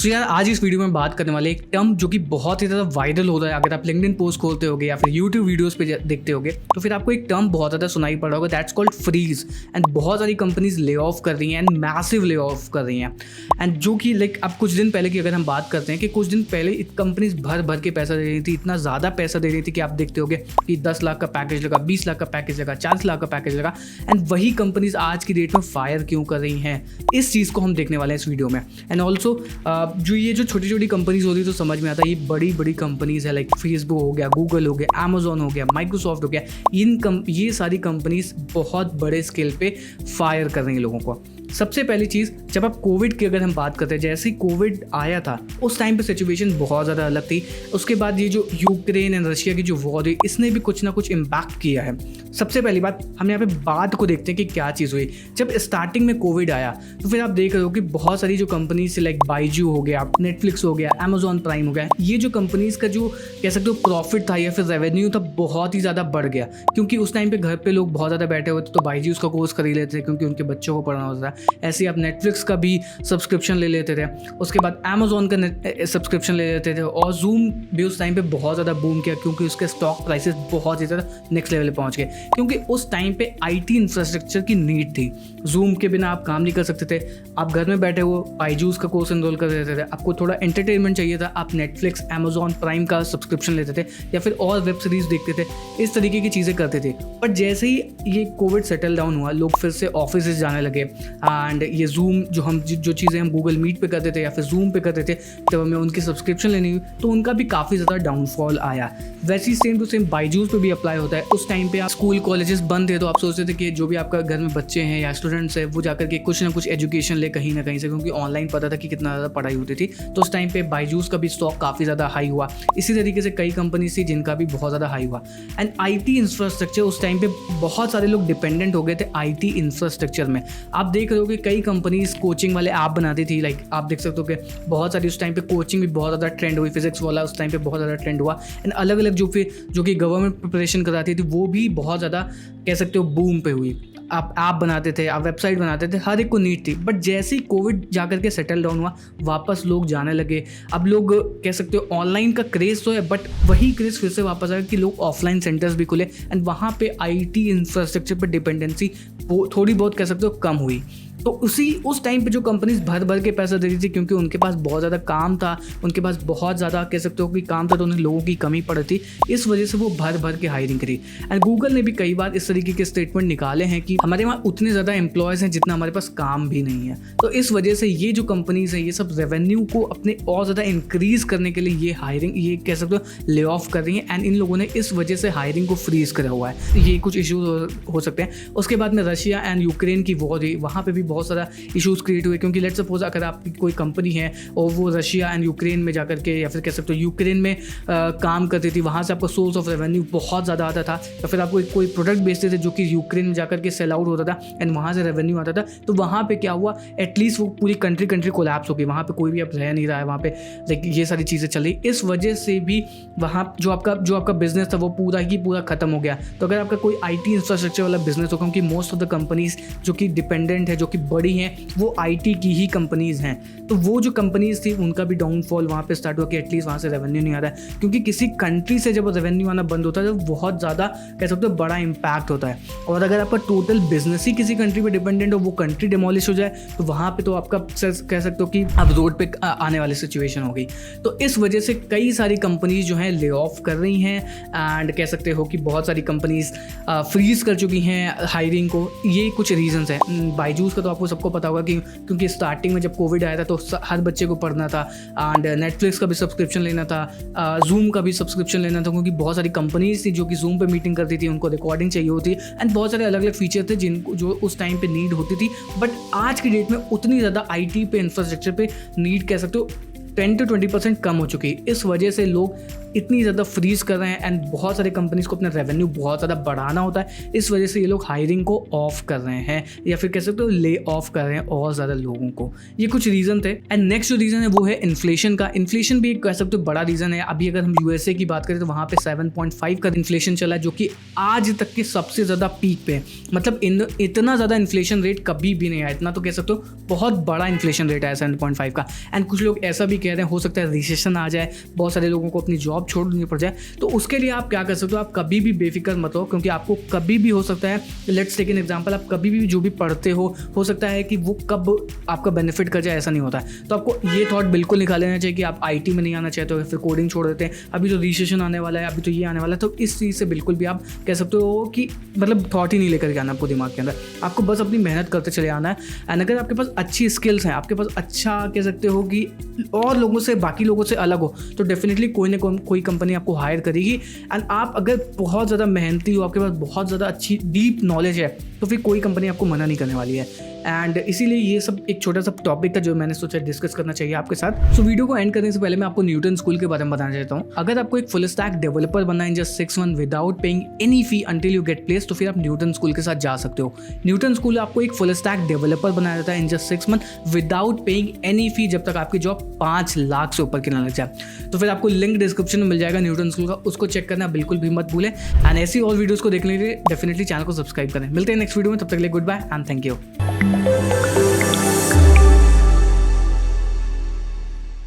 सो यार आज इस वीडियो में बात करने वाले एक टर्म जो कि बहुत ही ज़्यादा वायरल हो रहा है। अगर आप लिंक्डइन पोस्ट खोलते होगे या फिर यूट्यूब वीडियोस पे देखते होगे तो फिर आपको एक टर्म बहुत ज़्यादा सुनाई पड़ा होगा, दैट्स कॉल्ड फ्रीज। एंड बहुत सारी कंपनीज ले ऑफ कर रही हैं एंड मैसिव ले ऑफ कर रही हैं। एंड जो कि लाइक अब कुछ दिन पहले की अगर हम बात करते हैं कि कुछ दिन पहले कंपनीज भर भर के पैसा दे रही थी, इतना ज़्यादा पैसा दे रही थी कि आप देखते होगे कि 10 लाख का पैकेज लगा, 20 लाख का पैकेज लगा, 40 लाख का पैकेज लगा। एंड वही कंपनीज आज की डेट में फायर क्यों कर रही हैं, इस चीज़ को हम देखने वाले हैं इस वीडियो में। एंड ऑल्सो जो ये जो छोटी छोटी कंपनीज होती है तो समझ में आता है ये बड़ी बड़ी कंपनीज है, लाइक फेसबुक हो गया, गूगल हो गया, अमेजोन हो गया, माइक्रोसॉफ्ट हो गया, ये सारी कंपनीज बहुत बड़े स्केल पे फायर कर रही हैं लोगों को। सबसे पहली चीज़, जब आप कोविड की अगर हम बात करते हैं, जैसे ही कोविड आया था उस टाइम पे सिचुएशन बहुत ज़्यादा अलग थी। उसके बाद ये जो यूक्रेन एंड रशिया की जो वॉर हुई इसने भी कुछ ना कुछ इम्पैक्ट किया है। सबसे पहली बात, हम यहाँ पे बात को देखते हैं कि क्या चीज़ हुई। जब स्टार्टिंग में कोविड आया तो फिर आप देख रहे हो कि बहुत सारी जो कंपनीज लाइक बाइजू हो गया, नेटफ्लिक्स हो गया, अमेजॉन प्राइम हो गया, ये जो कंपनीज का जो कह सकते हो प्रॉफिट था या फिर रेवेन्यू था बहुत ही ज़्यादा बढ़ गया। क्योंकि उस टाइम पे घर पे लोग बहुत ज़्यादा बैठे हुए थे तो बाइजूस का कोर्स कर ही लेते थे क्योंकि उनके बच्चों को पढ़ना होता था। ऐसे ही आप नेटफ्लिक्स का भी सब्सक्रिप्शन ले लेते थे, उसके बाद अमेजोन का सब्सक्रिप्शन ले लेते थे, और जूम भी उस टाइम पे बहुत ज़्यादा बूम किया क्योंकि उसके स्टॉक प्राइसेस बहुत ही ज़्यादा नेक्स्ट लेवल पे पहुंच गए। क्योंकि उस टाइम पे आईटी इंफ्रास्ट्रक्चर की नीड थी। जूम के बिना आप काम नहीं कर सकते थे। आप घर में बैठे हो बाइजूस का कोर्स एनरोल कर देते थे। आपको थोड़ा एंटरटेनमेंट चाहिए था, आप नेटफ्लिक्स, अमेजोन प्राइम का सब्सक्रिप्शन लेते थे या फिर और वेब सीरीज देखते थे। इस तरीके की चीज़ें करते थे। पर जैसे ही ये कोविड सेटल डाउन हुआ, लोग फिर से ऑफिस जाने लगे एंड ये जूम जो चीज़ें हम गूगल मीट पे करते थे या फिर जूम पे करते थे, जब हमें उनकी सब्सक्रिप्शन लेनी हुई तो उनका भी काफ़ी ज़्यादा डाउनफॉल आया। वैसे ही सेम टू सेम बाइजूस पे भी अप्लाई होता है। उस टाइम पे स्कूल कॉलेजेस बंद थे तो आप सोचते थे कि जो भी आपका घर में बच्चे हैं या स्टूडेंट्स हैं वो जाकर के कुछ ना कुछ एजुकेशन ले कहीं ना कहीं से, क्योंकि ऑनलाइन पता था कि कितना ज़्यादा पढ़ाई होती थी। तो उस टाइम पे बाइजूस का भी स्टॉक काफ़ी ज़्यादा हाई हुआ। इसी तरीके से कई कंपनीज थी जिनका भी बहुत ज़्यादा हाई हुआ। एंड आईटी इंफ्रास्ट्रक्चर उस टाइम पे बहुत सारे लोग डिपेंडेंट हो गए थे आईटी इंफ्रास्ट्रक्चर में। आप देख रहे हो कि कई कंपनीज कोचिंग वाले ऐप बनाती थी, लाइक आप देख सकते हो कि बहुत सारी उस टाइम पे कोचिंग भी बहुत ज़्यादा ट्रेंड हुई। फिजिक्स वाला उस टाइम पे बहुत ज़्यादा ट्रेंड हुआ। एंड अलग अलग जो कि गवर्नमेंट प्रिपरेशन कराती थी वो भी बहुत ज़्यादा कह सकते हो बूम पे हुई। आप ऐप बनाते थे, आप वेबसाइट बनाते थे, हर एक को नीड थी। बट जैसे ही कोविड जाकर के सेटल डाउन हुआ वापस लोग जाने लगे। अब लोग कह सकते हो ऑनलाइन का क्रेज़ तो है बट वही क्रेज़ फिर से वापस आया कि लोग ऑफलाइन सेंटर्स भी खुले एंड वहाँ पे आईटी इंफ्रास्ट्रक्चर पर डिपेंडेंसी थोड़ी बहुत कह सकते हो कम हुई। तो उस टाइम पे जो कंपनीज भर भर के पैसा दे रही थी क्योंकि उनके पास बहुत ज़्यादा काम था, उनके पास बहुत ज़्यादा कह सकते हो कि काम था तो उन्हें लोगों की कमी पड़ थी, इस वजह से वो भर भर के हायरिंग करी। एंड गूगल ने भी कई बार इस तरीके के स्टेटमेंट निकाले हैं कि हमारे वहाँ उतने ज़्यादा एम्प्लॉयज़ हैं जितना हमारे पास काम भी नहीं है। तो इस वजह से ये जो कंपनीज हैं ये सब रेवेन्यू को अपने और ज़्यादा इंक्रीज करने के लिए ये कह सकते हो ले ऑफ कर रही हैं। एंड इन लोगों ने इस वजह से हायरिंग को फ्रीज करा हुआ है। ये कुछ इशूज़ हो सकते हैं। उसके बाद में रशिया एंड यूक्रेन की वॉर हुई, वहाँ पर भी बहुत सारा इशूज़ क्रिएट हुए। क्योंकि लेट्स सपोज अगर आपकी कोई कंपनी है और वो रशिया एंड यूक्रेन में जाकर के या फिर कह सकते हो यूक्रेन में काम करती थी, वहाँ से आपका सोर्स ऑफ रेवेन्यू बहुत ज़्यादा आता था, या फिर आपको कोई प्रोडक्ट बेचते थे जो कि यूक्रेन में जाकर के सेल आउट होता था एंड वहाँ से रेवेन्यू आता था, तो वहाँ पे क्या हुआ, एटलीस्ट वो पूरी कंट्री कोलैप्स हो गई। वहाँ पे कोई भी अब रह नहीं रहा है, वहाँ पे लाइक ये सारी चीज़ें चल रही। इस वजह से भी वहाँ जो आपका बिजनेस था वो पूरा ही पूरा खत्म हो गया। तो अगर आपका कोई आईटी इंफ्रास्ट्रक्चर वाला बिजनेस हो, क्योंकि मोस्ट ऑफ द कंपनीज जो कि डिपेंडेंट है, जो कि बड़ी हैं, वो आईटी की ही कंपनीज हैं, तो वो जो कंपनीज थी उनका भी डाउनफॉल वहाँ पे स्टार्ट हुआ कि एटलीस्ट वहाँ से रेवेन्यू नहीं आ रहा है। क्योंकि किसी कंट्री से जब रेवेन्यू आना बंद होता है तो बहुत ज़्यादा कह सकते हो बड़ा इम्पैक्ट होता है। और अगर आपका टोटल बिजनेस ही किसी कंट्री पे डिपेंडेंट हो, वो कंट्री डिमोलिश हो जाए तो वहाँ पे तो आपका कह सकते हो कि अब रोड पे आने वाली सिचुएशन हो गई। तो इस वजह से कई सारी कंपनीज जो हैं ले ऑफ कर रही हैं एंड कह सकते हो कि बहुत सारी कंपनीज फ्रीज कर चुकी हैं हायरिंग को। ये कुछ रीजंस हैं। बाइजूस का तो आपको सबको पता होगा कि क्योंकि स्टार्टिंग में जब कोविड आया था तो हर बच्चे को पढ़ना था एंड नेटफ्लिक्स का भी सब्सक्रिप्शन लेना था, जूम का भी सब्सक्रिप्शन लेना था, क्योंकि बहुत सारी कंपनीज थी जो कि जूम पे मीटिंग करती थी, उनको रिकॉर्डिंग चाहिए होती एंड बहुत सारे अलग अलग फीचर थे जिनको जो उस टाइम पे नीड होती थी। बट आज की डेट में उतनी ज़्यादा आईटी पे इंफ्रास्ट्रक्चर पे नीड कह सकते हो 10 to 20% कम हो चुकी है। इस वजह से लोग इतनी ज़्यादा फ्रीज कर रहे हैं एंड बहुत सारे कंपनीज को अपना रेवेन्यू बहुत ज़्यादा बढ़ाना होता है, इस वजह से ये लोग हायरिंग को ऑफ कर रहे हैं या फिर कह सकते हो ले ऑफ कर रहे हैं और ज़्यादा लोगों को। ये कुछ रीज़न थे। एंड नेक्स्ट जो रीज़न है वो है इन्फ्लेशन का। इन्फ्लेशन भी एक कह सकते हो बड़ा रीज़न है। अभी अगर हम यूएसए की बात करें तो वहाँ पे 7.5 का इन्फ्लेशन चला है, जो कि आज तक के सबसे ज़्यादा पीक पे है। मतलब इतना ज़्यादा इन्फ्लेशन रेट कभी भी नहीं आया, इतना तो कह सकते हो बहुत बड़ा इन्फ्लेशन रेट आया 7.5 का। एंड कुछ लोग ऐसा भी कह रहे हैं हो सकता है रिसेशन आ जाए, बहुत सारे लोगों को अपनी जॉब छोड़नी पड़ जाए। तो उसके लिए आप क्या कर सकते हो, आप कभी भी बेफिक्र मत हो, क्योंकि आपको कभी भी हो सकता है, लेट्स टेक एन एग्जांपल, आप कभी भी जो भी पढ़ते हो सकता है कि वो कब आपका बेनिफिट कर जाए, ऐसा नहीं होता है। तो आपको ये थॉट बिल्कुल निकाल लेना चाहिए कि आप आईटी में नहीं आना चाहते हो, फिर कोडिंग छोड़ देते हैं, अभी तो रिसेशन आने वाला है, अभी तो ये आने वाला है। तो इस चीज़ से बिल्कुल भी आप कह सकते हो कि मतलब थॉट ही नहीं लेकर के आना आपको दिमाग के अंदर। आपको बस अपनी मेहनत करते चले आना है। एंड अगर आपके पास अच्छी स्किल्स हैं, आपके पास अच्छा कह सकते हो कि और लोगों से, बाकी लोगों से अलग हो, तो डेफिनेटली कोई ना कोई कंपनी आपको हायर करेगी। एंड आप अगर बहुत ज़्यादा मेहनती हो, आपके पास बहुत ज़्यादा अच्छी डीप नॉलेज है, तो फिर कोई कंपनी आपको मना नहीं करने वाली है। एंड इसीलिए ये सब एक छोटा सा टॉपिक था जो मैंने सोचा डिस्कस करना चाहिए आपके साथ। सो वीडियो को एंड करने से पहले मैं आपको न्यूटन स्कूल के बारे में बताना चाहता हूँ। अगर आपको एक फुल स्टैक डेवलपर बनना है in just 6 month without paying any fee until you get place, तो फिर आप न्यूटन स्कूल के साथ जा सकते हो। न्यूटन स्कूल आपको एक फुल स्टैक डेवलपर बनाया जाता है in just 6 month without paying any fee, जब तक आपकी जॉब 5 लाख से ऊपर की ना लग जाए। तो फिर आपको लिंक डिस्क्रिप्शन में मिल जाएगा न्यूटन स्कूल का, उसको चेक करना बिल्कुल भी मत भूलें। एंड ऐसी और वीडियोस को देखने के लिए डेफिनेटली चैनल को सब्सक्राइब करें। मिलते हैं नेक्स्ट वीडियो में, तब तक के लिए good bye and thank you.